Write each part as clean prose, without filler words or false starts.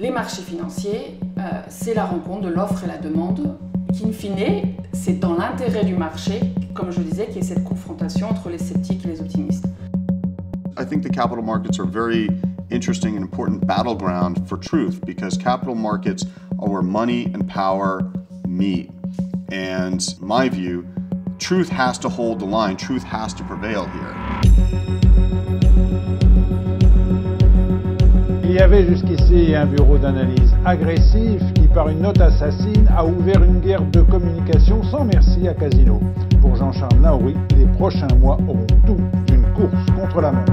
Les marchés financiers, c'est la rencontre de l'offre et la demande, qui, in fine, c'est dans l'intérêt du marché, comme je disais, qu'il y ait cette confrontation entre les sceptiques et les optimistes. I think the capital markets are very interesting and important battleground for truth, because capital markets are where money and power meet. And in my view, truth has to hold the line, truth has to prevail here. Il y avait jusqu'ici un bureau d'analyse agressif qui, par une note assassine, a ouvert une guerre de communication sans merci à Casino. Pour Jean-Charles Naouri, les prochains mois auront tout d'une course contre la montre.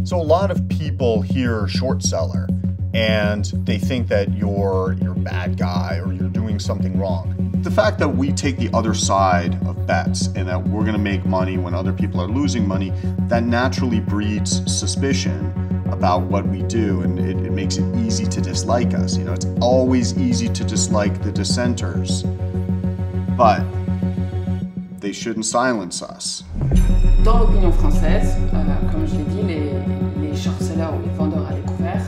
So a lot of people hear short seller and they think that you're a bad guy or you're doing something wrong. The fact that we take the other side of bets and that we're going to make money when other people are losing money, that naturally breeds suspicion about what we do, and it makes it easy to dislike us. You know, it's always easy to dislike the dissenters, but they shouldn't silence us. Dans l'opinion française, comme je l'ai dit, les short sellers ou les vendeurs à découvert,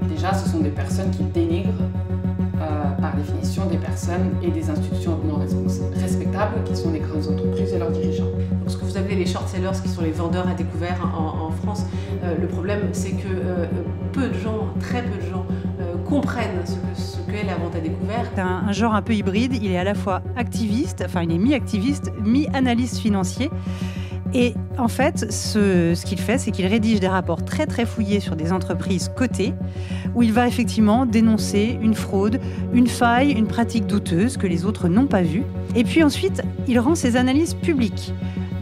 déjà ce sont des personnes qui dénigrent par définition des personnes et des institutions non respectables qui sont les grandes entreprises et leurs dirigeants. Donc, ce que vous appelez les short sellers, qui sont les vendeurs à découvert en France, le problème c'est que peu de gens, très peu de gens, comprennent ce qu'est la vente à découvert. C'est un genre un peu hybride, il est à la fois activiste, enfin il est mi-activiste, mi-analyste financier. Et en fait, ce qu'il fait, c'est qu'il rédige des rapports très très fouillés sur des entreprises cotées, où il va effectivement dénoncer une fraude, une faille, une pratique douteuse que les autres n'ont pas vue. Et puis ensuite, il rend ses analyses publiques.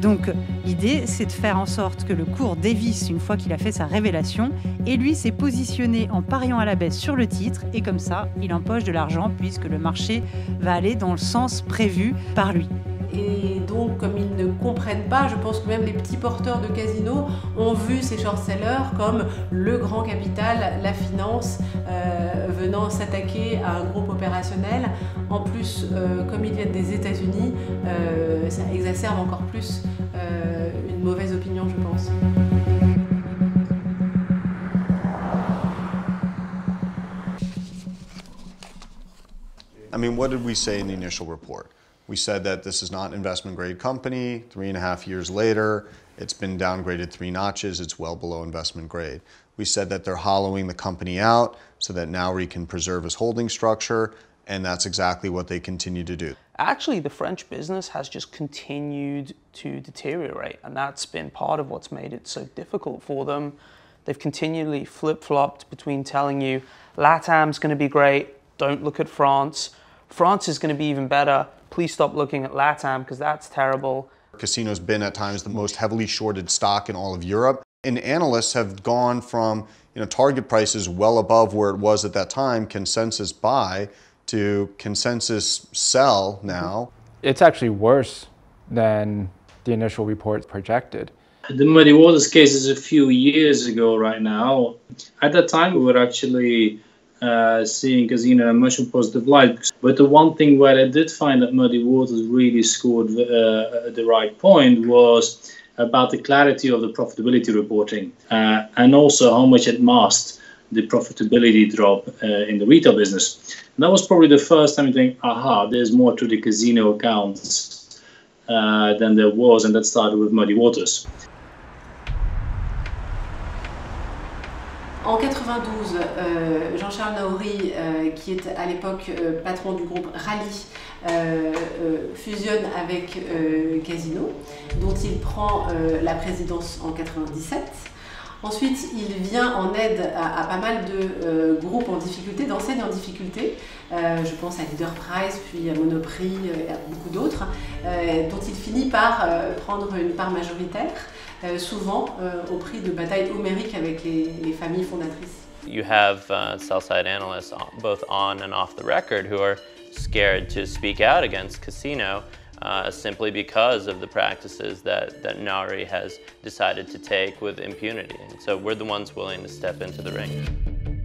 Donc l'idée, c'est de faire en sorte que le cours dévisse une fois qu'il a fait sa révélation, et lui s'est positionné en pariant à la baisse sur le titre, et comme ça, il empoche de l'argent puisque le marché va aller dans le sens prévu par lui. Et donc, comme ils ne comprennent pas, je pense que même les petits porteurs de Casino ont vu ces short-sellers comme le grand capital, la finance, venant s'attaquer à un groupe opérationnel. En plus, comme ils viennent des États-Unis, ça exacerbe encore plus une mauvaise opinion, je pense. I mean, what did we say in the initial report? We said that this is not an investment grade company. 3.5 years later, it's been downgraded 3 notches. It's well below investment grade. We said that they're hollowing the company out so that Naouri can preserve his holding structure, and that's exactly what they continue to do. Actually, the French business has just continued to deteriorate, and that's been part of what's made it so difficult for them. They've continually flip-flopped between telling you LATAM's going to be great, don't look at France. France is going to be even better. Please stop looking at LATAM because that's terrible. Casino's been at times the most heavily shorted stock in all of Europe. And analysts have gone from target prices well above where it was at that time, consensus buy, to consensus sell now. It's actually worse than the initial report projected. The Muddy Waters case is a few years ago right now. At that time, we were actually seeing Casino in a much more positive light. But the one thing where I did find that Muddy Waters really scored the right point was about the clarity of the profitability reporting and also how much it masked the profitability drop in the retail business. And that was probably the first time you think, aha, there's more to the Casino accounts than there was, and that started with Muddy Waters. En 92, Jean-Charles Naouri, qui est à l'époque patron du groupe Rallye, fusionne avec Casino, dont il prend la présidence en 97. Ensuite, il vient en aide à pas mal de groupes en difficulté, d'enseignes en difficulté. Je pense à Leader Price, puis à Monoprix et à beaucoup d'autres, dont il finit par prendre une part majoritaire. Souvent au prix de batailles homériques avec les familles fondatrices. You have sell-side analysts both on and off the record who are scared to speak out against Casino simply because of the practices that Naouri has decided to take with impunity. And so we're the ones willing to step into the ring.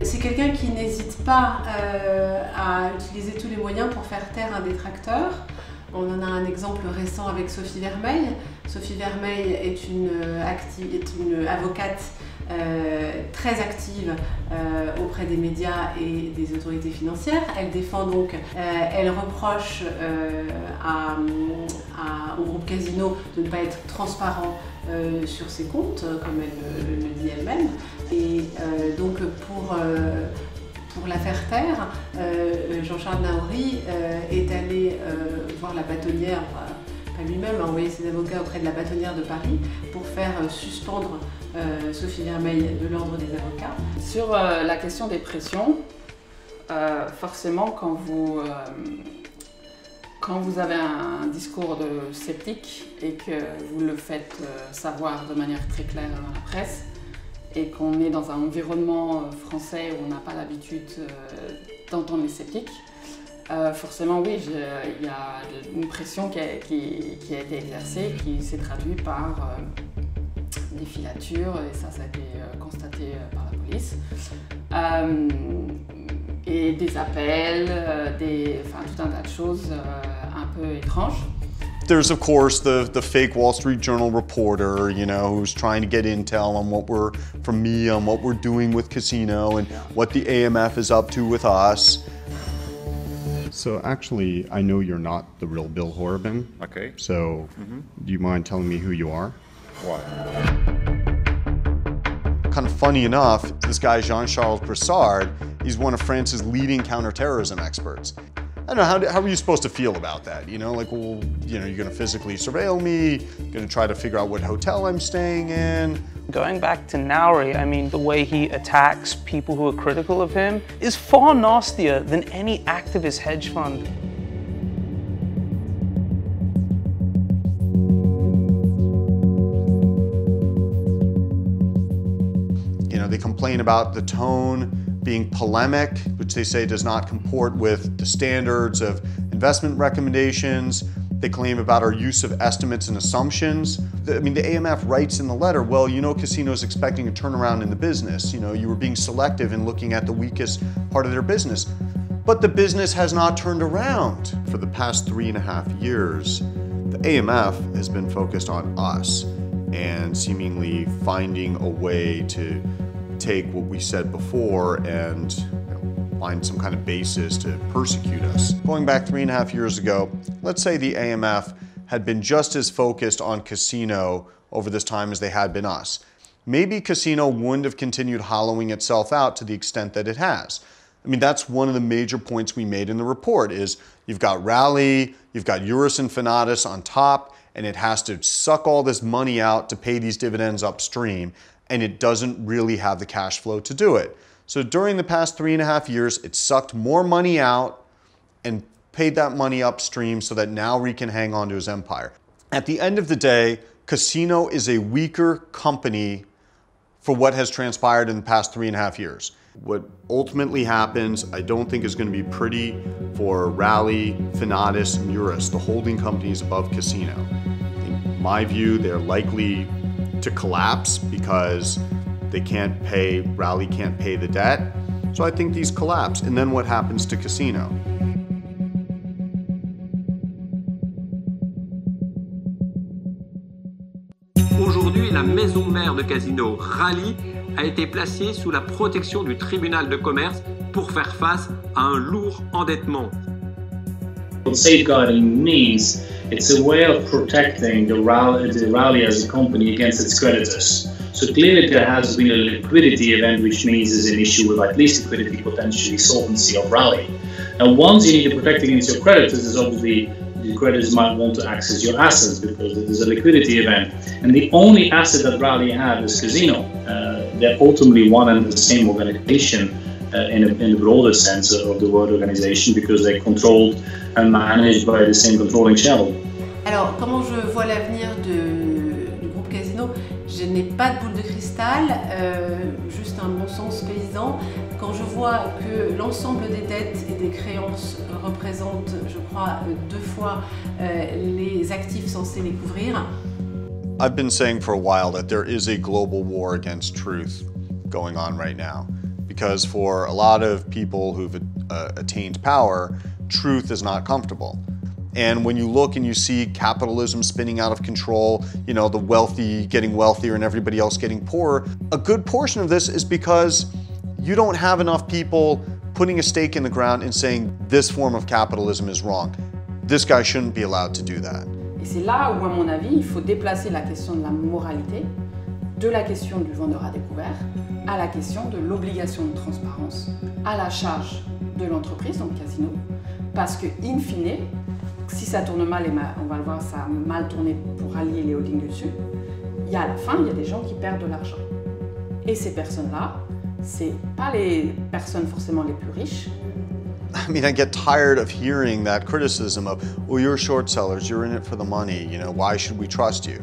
C'est quelqu'un qui n'hésite pas à utiliser tous les moyens pour faire taire un détracteur. On en a un exemple récent avec Sophie Vermeil. Sophie Vermeil est une avocate très active auprès des médias et des autorités financières. Elle défend donc, elle reproche au groupe Casino de ne pas être transparent sur ses comptes, comme elle le dit elle-même. Et donc pour la faire taire, Jean-Charles Naouri est allé voir la bâtonnière, pas lui-même, a envoyé ses avocats auprès de la bâtonnière de Paris pour faire suspendre Sophie Vermeil de l'ordre des avocats. Sur la question des pressions, forcément quand vous avez un discours de sceptique et que vous le faites savoir de manière très claire dans la presse, et qu'on est dans un environnement français où on n'a pas l'habitude d'entendre les sceptiques, forcément oui, il y a une pression qui a été exercée, qui s'est traduite par des filatures, et ça a été constaté par la police, et des appels, tout un tas de choses un peu étranges. There's of course the fake Wall Street Journal reporter, you know, who's trying to get intel on what we're doing with Casino and what the AMF is up to with us. So actually, I know you're not the real Bill Horobin. Okay. So do you mind telling me who you are? Why? Kind of funny enough, this guy Jean-Charles Brassard, he's one of France's leading counterterrorism experts. I don't know, how are you supposed to feel about that? You know, like, well, you know, you're gonna physically surveil me, you're gonna try to figure out what hotel I'm staying in. Going back to Naouri, I mean, the way he attacks people who are critical of him is far nastier than any activist hedge fund. You know, they complain about the tone being polemic, which they say does not comport with the standards of investment recommendations. They claim about our use of estimates and assumptions. I mean, the AMF writes in the letter, well, you know, Casino's expecting a turnaround in the business. You know, you were being selective in looking at the weakest part of their business. But the business has not turned around. For the past 3.5 years, the AMF has been focused on us and seemingly finding a way to take what we said before and find some kind of basis to persecute us. Going back 3.5 years ago, let's say the AMF had been just as focused on Casino over this time as they had been us. Maybe Casino wouldn't have continued hollowing itself out to the extent that it has. I mean, that's one of the major points we made in the report is you've got Rally, you've got Eurus Infinitus on top, and it has to suck all this money out to pay these dividends upstream, and it doesn't really have the cash flow to do it. So during the past 3.5 years, it sucked more money out and paid that money upstream so that Naouri can hang on to his empire. At the end of the day, Casino is a weaker company for what has transpired in the past 3.5 years. What ultimately happens, I don't think is going to be pretty for Rally, Finatus, and Eurus, the holding companies above Casino. In my view, they're likely to collapse because they can't pay, Rally can't pay the debt. So I think these collapse. And then what happens to Casino? Aujourd'hui, la maison mère de Casino, Rally, a été placée sous la protection du tribunal de commerce pour faire face à un lourd endettement. What safeguarding means, it's a way of protecting the Rally as a company against its creditors. So clearly there has been a liquidity event, which means there's an issue with at least liquidity, potentially solvency of Rally. And once you need to protect against your creditors, is obviously the creditors might want to access your assets because there's a liquidity event. And the only asset that Rally had is Casino. They're ultimately one and the same organization in the broader sense of the word organization because they're controlled and managed by the same controlling shareholder. Alors, comment je vois l'avenir du groupe Casino? Je n'ai pas de boule de cristal, juste un bon sens paysan. Quand je vois que l'ensemble des dettes et des créances représentent, je crois, 2 fois les actifs censés les couvrir. I've been saying for a while that there is a global war against truth going on right now. Because for a lot of people who've attained power, truth is not comfortable. And when you look and you see capitalism spinning out of control, you know, the wealthy getting wealthier and everybody else getting poorer, a good portion of this is because you don't have enough people putting a stake in the ground and saying this form of capitalism is wrong. This guy shouldn't be allowed to do that. Et c'est là où, à mon avis, il faut déplacer la question de la moralité de la question du vendeur à découvert à la question de l'obligation de transparence à la charge de l'entreprise, donc Casino, parce que, in fine, si ça tourne mal, et on va le voir, ça a mal tourné pour allier les holdings dessus, il y a à la fin, il y a des gens qui perdent de l'argent. Et ces personnes-là, c'est pas les personnes forcément les plus riches. I mean, I get tired of hearing that criticism of, well, you're short sellers, you're in it for the money, you know, why should we trust you?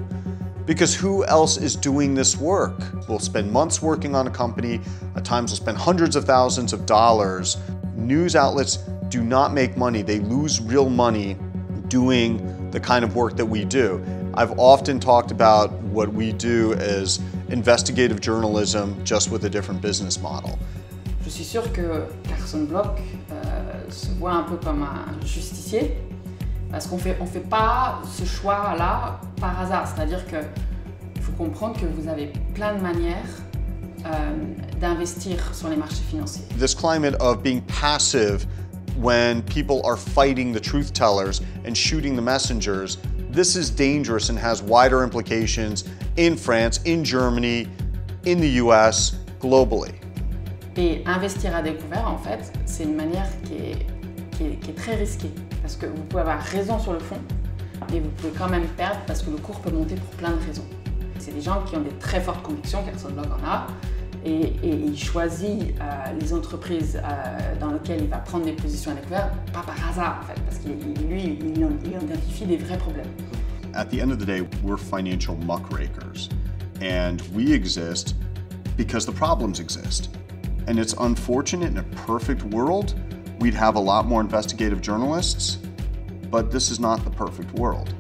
Because who else is doing this work? We'll spend months working on a company, at times we'll spend hundreds of thousands of dollars. News outlets do not make money, they lose real money doing the kind of work that we do. I've often talked about what we do as investigative journalism, just with a different business model. Je suis sûre que Carson Block se voit un peu comme un justicier, parce qu'on fait pas ce choix-là par hasard. C'est-à-dire qu'il faut comprendre que vous avez plein de manières d'investir sur les marchés financiers. This climate of being passive when people are fighting the truth tellers and shooting the messengers, this is dangerous and has wider implications in France, in Germany, in the US, globally. Et investir à découvert, en fait, c'est une manière qui est très risquée. Parce que vous pouvez avoir raison sur le fond, mais vous pouvez quand même perdre parce que le cours peut monter pour plein de raisons. C'est des gens qui ont des très fortes convictions, Carson Block en a, et il choisit les entreprises dans lesquelles il va prendre des positions à découvert, pas par hasard en fait, parce qu'il identifie des vrais problèmes. At the end of the day, we're financial muckrakers, and we exist because the problems exist. And it's unfortunate, in a perfect world, we'd have a lot more investigative journalists, but this is not the perfect world.